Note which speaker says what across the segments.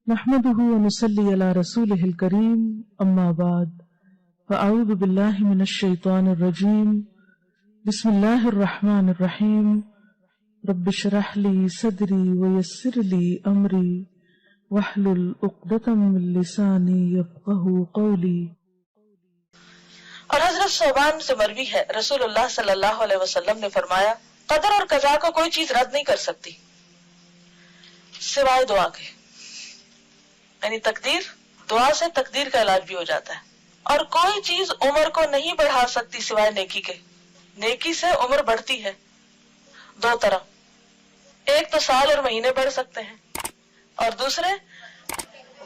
Speaker 1: نحمده ونصلي على رسوله الكريم اما بعد فاعوذ بالله من الشيطان الرجيم بسم الله الرحمن الرحيم رب اشرح لي صدري ويسر لي امري واحلل عقدة من لساني يفقهوا قولي۔
Speaker 2: اور حضرت صوبان سے مروی ہے رسول اللہ صلی اللہ علیہ وسلم نے فرمایا قدر اور قضا کو کوئی چیز رد نہیں کر سکتی سوائے دعا کے، یعنی تقدیر، دعا سے تقدیر کا علاج بھی ہو جاتا ہے۔ اور کوئی چیز عمر کو نہیں بڑھا سکتی سوائے نیکی کے، نیکی سے عمر بڑھتی ہے دو طرح، ایک تو سال اور مہینے بڑھ سکتے ہیں، اور دوسرے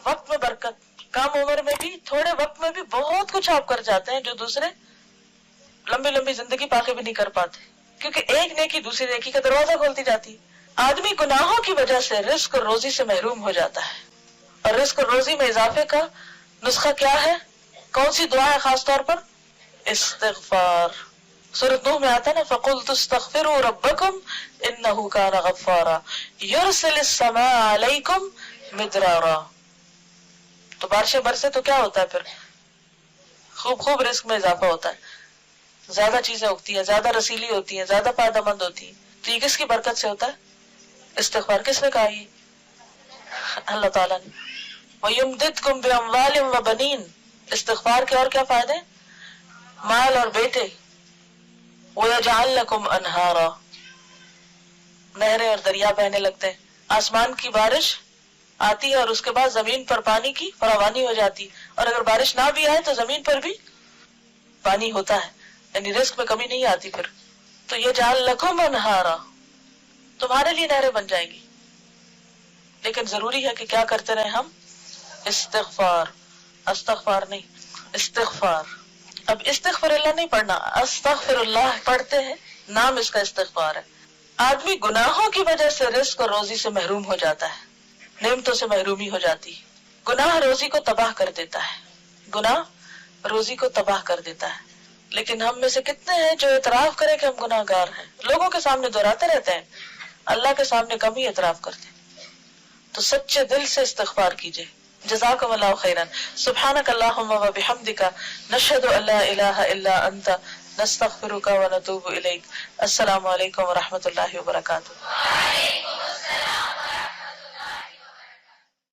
Speaker 2: وقت میں برکت، کم عمر میں بھی تھوڑے وقت میں بھی بہت کچھ آپ کر جاتے ہیں جو دوسرے لمبی لمبی زندگی پاکے بھی نہیں کر پاتے، کیونکہ ایک نیکی دوسری نیکی کا دروازہ کھولتی جاتی ہے۔ آدمی گناہوں کی وجہ سے رزق اور روزی سے محروم ہو جاتا ہے، اور رزق اور روزی میں اضافے کا نسخہ کیا ہے؟ کون سی دعا ہے خاص طور پر؟ استغفار۔ سورۃ نوح میں آتا ہے نا فَقُلْتُ اسْتَغْفِرُوا رَبَّكُمْ إِنَّهُ كَانَ غَفَّارًا يُرْسِلِ السَّمَاءَ عَلَيْكُمْ مِدْرَارًا۔ تو بارشیں برسے تو کیا ہوتا ہے پھر؟ خوب رزق میں اضافہ ہوتا ہے، زیادہ چیزیں اگتی ہیں، زیادہ رسیلی ہوتی ہیں، زیادہ فائدہ مند ہوتی ہیں۔ تو یہ کس کی برکت سے ہوتا ہے؟ استغفار۔ کس نے کہا یہ؟ اللہ تعالیٰ نے۔ وَيُمْدِدْكُمْ بِأَمْوَالٍ وَبَنِينَ۔ استغفار کے اور کیا فائدے؟ مال اور بیٹے۔ وَيَجْعَلْ لَكُمْ أَنْهَارًا۔ نہریں اور دریا بہنے لگتے ہیں، آسمان کی بارش آتی ہے اور اس کے بعد زمین پر پانی کی فراوانی ہو جاتی، اور اگر بارش نہ بھی آئے تو زمین پر بھی پانی ہوتا ہے، یعنی رزق میں کمی نہیں آتی پھر۔ تو یجعل لکم انہارا، تمہارے لیے نہریں بن جائیں گی، لیکن ضروری ہے کہ کیا کرتے رہے ہم؟ استغفار۔ استغفار نہیں، استغفار۔ اب استغفر اللہ نہیں پڑھنا، استغفر اللہ پڑھتے ہیں، نام اس کا استغفار ہے۔ آدمی گناہوں کی وجہ سے رزق اور روزی سے محروم ہو جاتا ہے، نعمتوں سے محرومی ہو جاتی ہے۔ گناہ روزی کو تباہ کر دیتا ہے، گناہ روزی کو تباہ کر دیتا ہے۔ لیکن ہم میں سے کتنے ہیں جو اعتراف کریں کہ ہم گناہ گار ہیں؟ لوگوں کے سامنے دہراتے رہتے ہیں، اللہ کے سامنے کم ہی اعتراف کرتے ہیں۔ تو سچے دل سے استغفار کیجئے۔ جزاکم اللہ خیرا۔ سبحانک اللہم و بحمدک، نشہد ان لا الہ الا انت، نستغفرک و نتوب الیک۔ السلام علیکم و رحمۃ اللہ وبرکاتہ۔